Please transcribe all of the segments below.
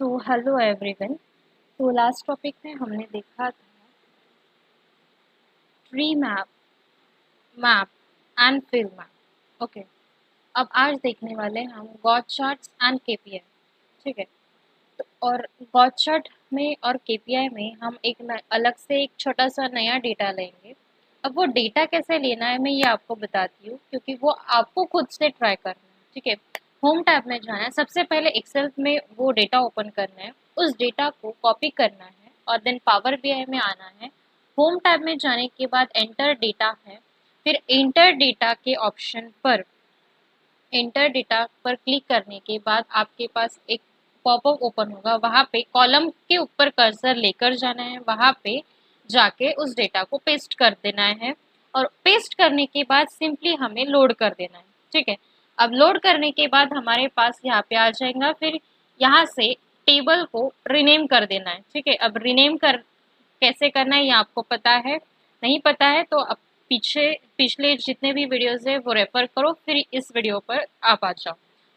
सो hello everyone. तो last topic में हमने देखा था tree map, map and fill map. Okay, अब आज देखने वाले हैं हम गॉट चार्ट्स एंड केपीआई। ठीक है, तो और गॉट चार्ट में और केपीआई में हम एक अलग से एक छोटा सा नया डेटा लेंगे। अब वो डेटा कैसे लेना है मैं ये आपको बताती हूँ, क्योंकि वो आपको खुद से ट्राई करना है। ठीक है, होम टैब में जाना है, सबसे पहले एक्सेल में वो डेटा ओपन करना है, उस डेटा को कॉपी करना है और देन पावर बीआई में आना है। होम टैब में जाने के बाद एंटर डेटा है, फिर एंटर डेटा के ऑप्शन पर एंटर डेटा पर क्लिक करने के बाद आपके पास एक पॉपअप ओपन होगा। वहाँ पे कॉलम के ऊपर कर्सर लेकर जाना है, वहाँ पे जाके उस डेटा को पेस्ट कर देना है और पेस्ट करने के बाद सिंपली हमें लोड कर देना है। ठीक है, अब लोड करने के बाद हमारे पास यहाँ पे आ जाएगा। फिर यहाँ से टेबल को रीनेम कर देना है। ठीक है, अब रीनेम कर कैसे करना है ये आपको पता है, नहीं पता है तो अब पीछे पिछले जितने भी वीडियोस है वो रेफर करो, फिर इस वीडियो पर आप आ जाओ।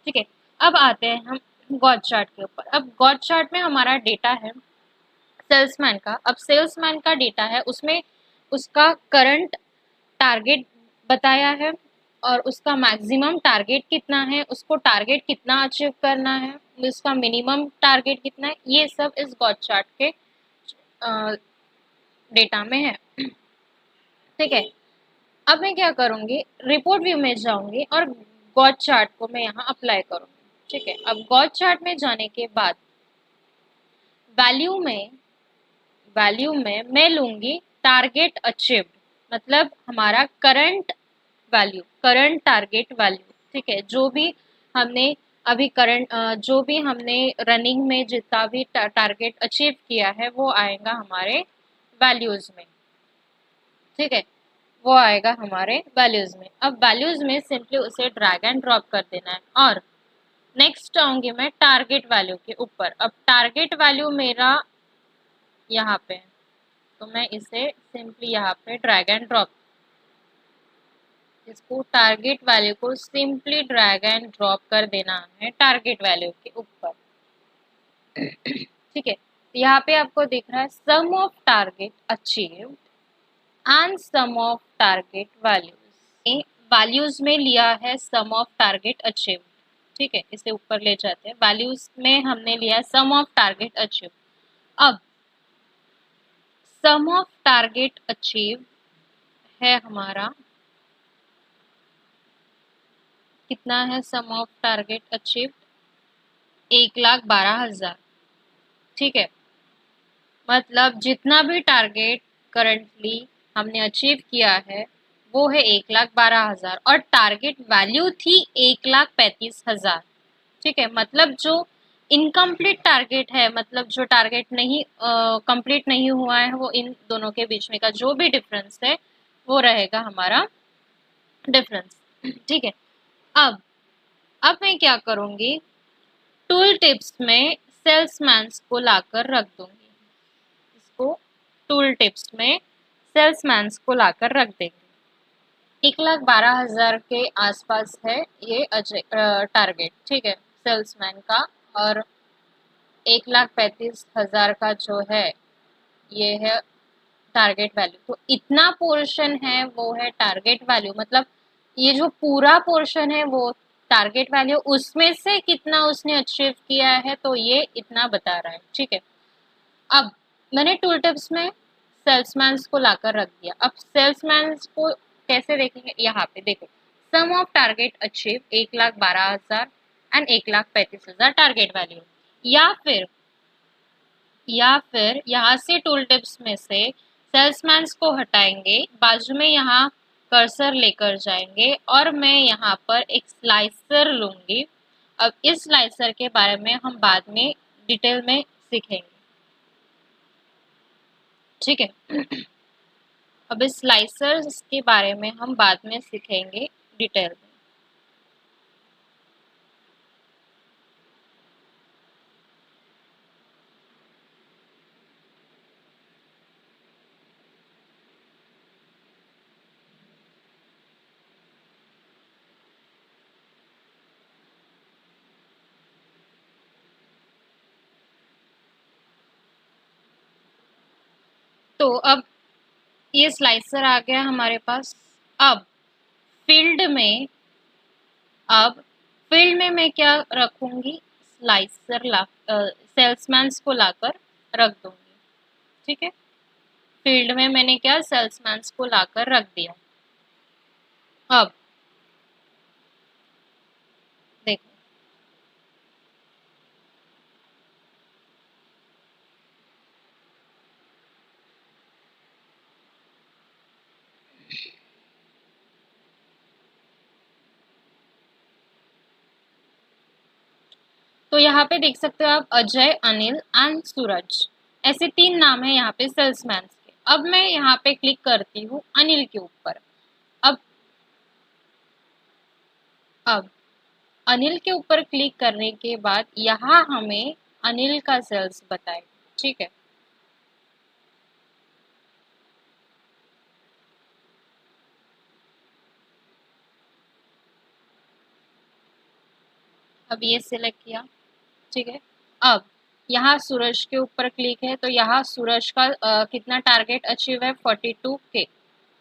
ठीक है, अब आते हैं हम गॉट चार्ट के ऊपर। अब गॉट चार्ट में हमारा डेटा है सेल्समैन का। अब सेल्समैन का डेटा है, उसमें उसका करंट टारगेट बताया है और उसका मैक्सिमम टारगेट कितना है, उसको टारगेट कितना अचीव करना है, उसका मिनिमम टारगेट कितना है, ये सब इस गॉट चार्ट के डेटा में है। ठीक है, अब मैं क्या करूंगी, रिपोर्ट व्यू में जाऊंगी और गॉट चार्ट को मैं यहाँ अप्लाई करूंगी। ठीक है, अब गॉट चार्ट में जाने के बाद वैल्यू में मैं लूंगी टारगेट अचीव्ड, मतलब हमारा current value, current target value. ठीक है, जो भी हमने अभी करंट जो भी हमने रनिंग में जितना भी टारगेट अचीव किया है वो आएगा हमारे वैल्यूज में। ठीक है, वो आएगा हमारे वैल्यूज में। अब वैल्यूज में सिंपली उसे ड्रैग एंड ड्रॉप कर देना है और नेक्स्ट आऊंगी मैं टारगेट वैल्यू के ऊपर। अब टारगेट वैल्यू मेरा यहाँ पे है, तो मैं इसे सिंपली यहाँ पे ड्रैग एंड ड्रॉप, इसको टारगेट वैल्यू को सिंपली ड्रैग एंड ड्रॉप कर देना है टारगेट वैल्यू के ऊपर। ठीक है, यहाँ पे आपको दिख रहा है sum of target achieved and sum of target values. Values में लिया है सम ऑफ टारगेट अचीव्ड। ठीक है, इसे ऊपर ले जाते हैं, वैल्यूज में हमने लिया सम ऑफ टारगेट अचीव। अब सम ऑफ टारगेट अचीव है हमारा, कितना है सम ऑफ टारगेट अचीव, 1,12,000। ठीक है, मतलब जितना भी टारगेट करंटली हमने अचीव किया है वो है 1,12,000 और टारगेट वैल्यू थी 1,35,000। ठीक है, मतलब जो इनकम्प्लीट टारगेट है, मतलब जो टारगेट नहीं कंप्लीट नहीं हुआ है, वो इन दोनों के बीच में का जो भी डिफरेंस है वो रहेगा हमारा डिफरेंस। ठीक है, अब मैं क्या करूंगी, टूल टिप्स में सेल्समैन को लाकर रख दूंगी, इसको टूल टिप्स में सेल्समैन को लाकर रख देंगे। 1,12,000 के आसपास है ये टारगेट। ठीक है, सेल्समैन का, और 1,35,000 का जो है ये है टारगेट वैल्यू। तो इतना पोर्शन है वो है टारगेट वैल्यू, मतलब ये जो पूरा पोर्शन है वो टारगेट वैल्यू, उसमें से कितना उसने अचीव किया है तो ये इतना बता रहा है। ठीक है, अब मैंने टूल टिप्स में सेल्समैन को लाकर रख दिया। अब सेल्समैन को कैसे देखेंगे, यहाँ पे देखो sum of target achieve 1,12,000 and 1,35,000 target value. या फिर यहाँ से टूल टिप्स में से सेल्समैन को हटाएंगे, बाजू में यहाँ कर्सर लेकर जाएंगे और मैं यहाँ पर एक स्लाइसर लूंगी। अब इस स्लाइसर के बारे में हम बाद में डिटेल में सीखेंगे। ठीक है, अब इस स्लाइसर्स के बारे में हम बाद में सीखेंगे डिटेल में। तो अब ये स्लाइसर आ गया हमारे पास। अब फील्ड में अब फील्ड में मैं क्या रखूंगी, स्लाइसर ला सेल्समैन्स को लाकर रख दूंगी। ठीक है, फील्ड में मैंने क्या सेल्समैन्स को लाकर रख दिया। अब देखो, तो यहाँ पे देख सकते हो आप, अजय, अनिल एंड सूरज, ऐसे 3 नाम है यहाँ पे सेल्समैन के। अब मैं यहाँ पे क्लिक करती हूँ अनिल के ऊपर। अब अब अनिल के ऊपर क्लिक करने के बाद यहाँ हमें अनिल का सेल्स बताए। ठीक है, अब ये सिलेक्ट किया। ठीक है, अब यहाँ सूरज के ऊपर क्लिक है, तो यहाँ सूरज का कितना टारगेट अचीव है, 42K।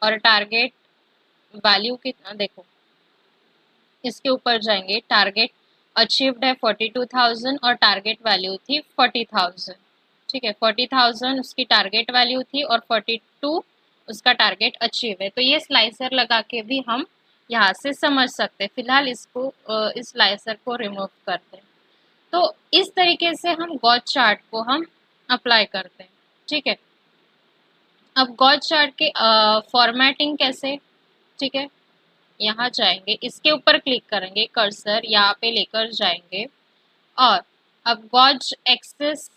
और टारगेट वैल्यू कितना, देखो इसके ऊपर जाएंगे, टारगेट अचीव्ड है 42,000 और टारगेट वैल्यू थी 40,000। ठीक है, 40,000 उसकी टारगेट वैल्यू थी और 42 उसका टारगेट अचीव है। तो ये स्लाइसर लगा के भी हम यहाँ से समझ सकते हैं। फिलहाल इसको इस स्लाइसर को रिमूव करते हैं। तो इस तरीके से हम गॉट चार्ट को हम अप्लाई करते हैं। ठीक है, अब गॉट चार्ट के फॉर्मेटिंग कैसे, ठीक है, यहाँ जाएंगे, इसके ऊपर क्लिक करेंगे, कर्सर यहाँ पे लेकर जाएंगे और अब गॉज एक्सेस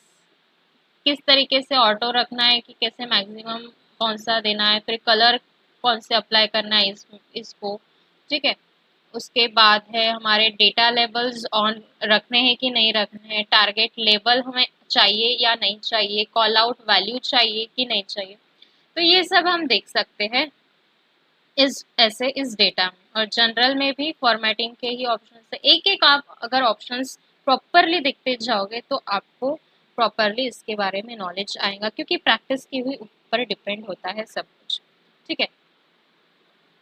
किस तरीके से ऑटो रखना है, कि कैसे मैक्सिमम कौन सा देना है, फिर कलर कौन से अप्लाई करना है इसको। ठीक है, उसके बाद है हमारे डेटा लेबल्स ऑन रखने हैं कि नहीं रखने हैं, टारगेट लेबल हमें चाहिए या नहीं चाहिए, कॉल आउट वैल्यू चाहिए कि नहीं चाहिए। तो ये सब हम देख सकते हैं इस डेटा में। और जनरल में भी फॉर्मेटिंग के ही ऑप्शन है, एक एक आप अगर ऑप्शंस प्रॉपरली देखते जाओगे तो आपको प्रॉपरली इसके बारे में नॉलेज आएगा, क्योंकि प्रैक्टिस की हुई ऊपर डिपेंड होता है सब कुछ। ठीक है,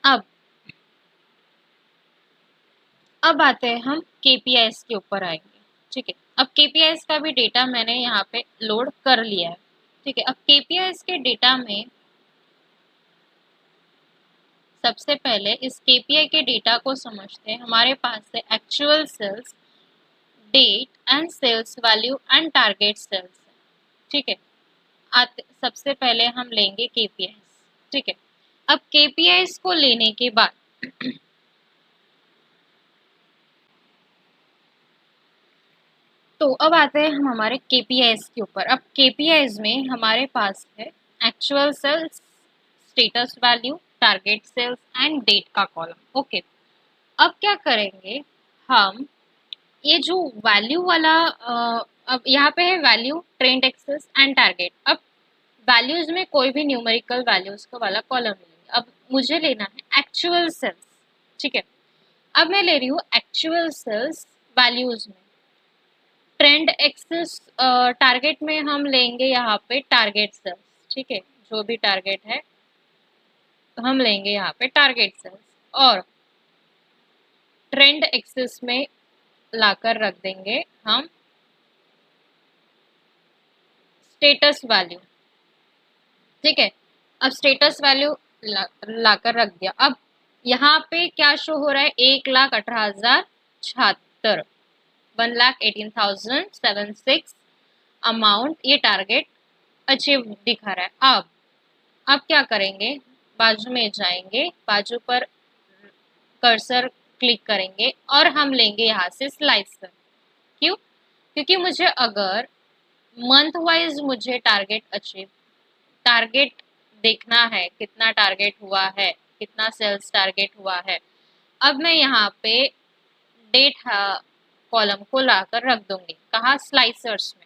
अब अब आते हैं हम केपीआईएस के ऊपर आएंगे। ठीक है, अब केपीआईएस का भी डेटा मैंने यहाँ पे लोड कर लिया है। ठीक है, अब केपीआईएस के डेटा में सबसे पहले इस केपीआई के डेटा को समझते हैं। हमारे पास है actual sales, date and sales value and target sales. ठीक है, सबसे पहले हम लेंगे केपीआईस। ठीक है, अब केपीआईस को लेने के बाद तो अब आते हैं हम हमारे केपीआईस के ऊपर। अब केपीआईस में हमारे पास है actual sales, status value, target sales and date का कॉलम। ओके, अब क्या करेंगे हम, ये जो वैल्यू वाला अब यहाँ पे है value, trend axis and target. अब वैल्यूज में कोई भी न्यूमेरिकल वैल्यूज का वाला कॉलम लेंगे। अब मुझे लेना है एक्चुअल सेल्स। ठीक है, अब मैं ले रही हूँ एक्चुअल सेल्स वैल्यूज में। ट्रेंड एक्सेस टारगेट में हम लेंगे यहाँ पे टारगेट सेल्स। ठीक है, जो भी टारगेट है तो हम लेंगे यहाँ पे टारगेट सेल्स, और ट्रेंड एक्सेस में लाकर रख देंगे हम स्टेटस वैल्यू। ठीक है, अब स्टेटस वैल्यू लाकर रख दिया। अब यहाँ पे क्या शो हो रहा है, 1,18,076, 1,18,076 अमाउंट, ये टारगेट अचीव दिखा रहा है। अब क्या करेंगे, बाजू में जाएंगे, बाजू पर कर्सर क्लिक करेंगे और हम लेंगे यहाँ से स्लाइसर। क्यों, क्योंकि मुझे अगर मंथ वाइज मुझे टारगेट देखना है, कितना टारगेट हुआ है, कितना सेल्स टारगेट हुआ है। अब मैं यहाँ पे डेट कॉलम को लाकर रख दूंगी, कहाँ, स्लाइसर्स में।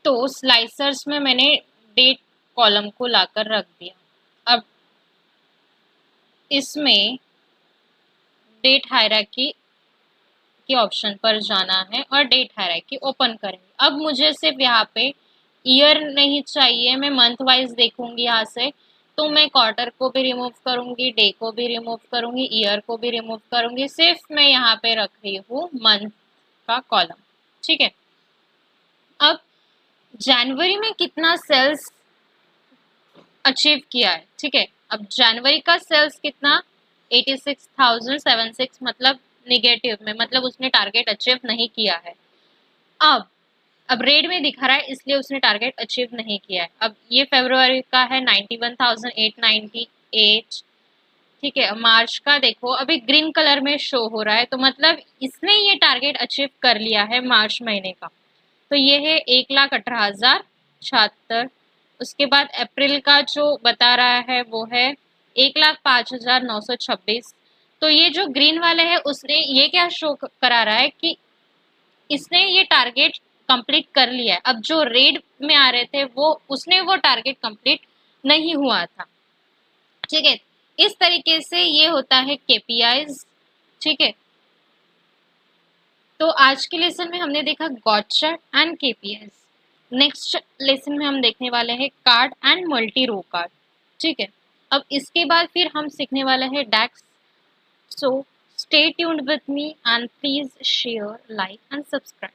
तो स्लाइसर्स में मैंने डेट कॉलम को लाकर रख दिया। अब इसमें डेट हायरार्की के ऑप्शन पर जाना है और डेट हायरार्की ओपन करेंगे। अब मुझे सिर्फ यहाँ पे ईयर नहीं चाहिए, मैं मंथ वाइज देखूंगी यहाँ से, तो मैं क्वार्टर को भी रिमूव करूंगी, डे को भी रिमूव करूंगी, ईयर को भी रिमूव करूंगी, सिर्फ मैं यहाँ पे रख रही हूँ मंथ का कॉलम। ठीक है, अब जनवरी में कितना सेल्स अचीव किया है। ठीक है, अब जनवरी का सेल्स कितना 86,076, मतलब निगेटिव में, मतलब उसने टारगेट अचीव नहीं किया है। अब रेड में दिखा रहा है इसलिए उसने टारगेट अचीव नहीं किया है। अब ये फरवरी का है 91,898। ठीक है, मार्च का देखो अभी ग्रीन कलर में शो हो रहा है, तो मतलब इसने ये टारगेट अचीव कर लिया है मार्च महीने का। तो ये है 1,18,076। उसके बाद अप्रैल का जो बता रहा है वो है 1,05,926। तो ये जो ग्रीन वाले है उसने ये क्या शो करा रहा है कि इसने ये टारगेट कंप्लीट कर लिया है। अब जो रेड में आ रहे थे वो उसने वो टारगेट कंप्लीट नहीं हुआ था। ठीक है, इस तरीके से ये होता है केपीआईज। ठीक है, तो आज के लेसन में हमने देखा gauge chart and KPIs. Next lesson में हम देखने वाले हैं card and multi row card. ठीक है, अब इसके बाद फिर हम सीखने वाले हैं DAX. So stay tuned with me and please share, like and subscribe.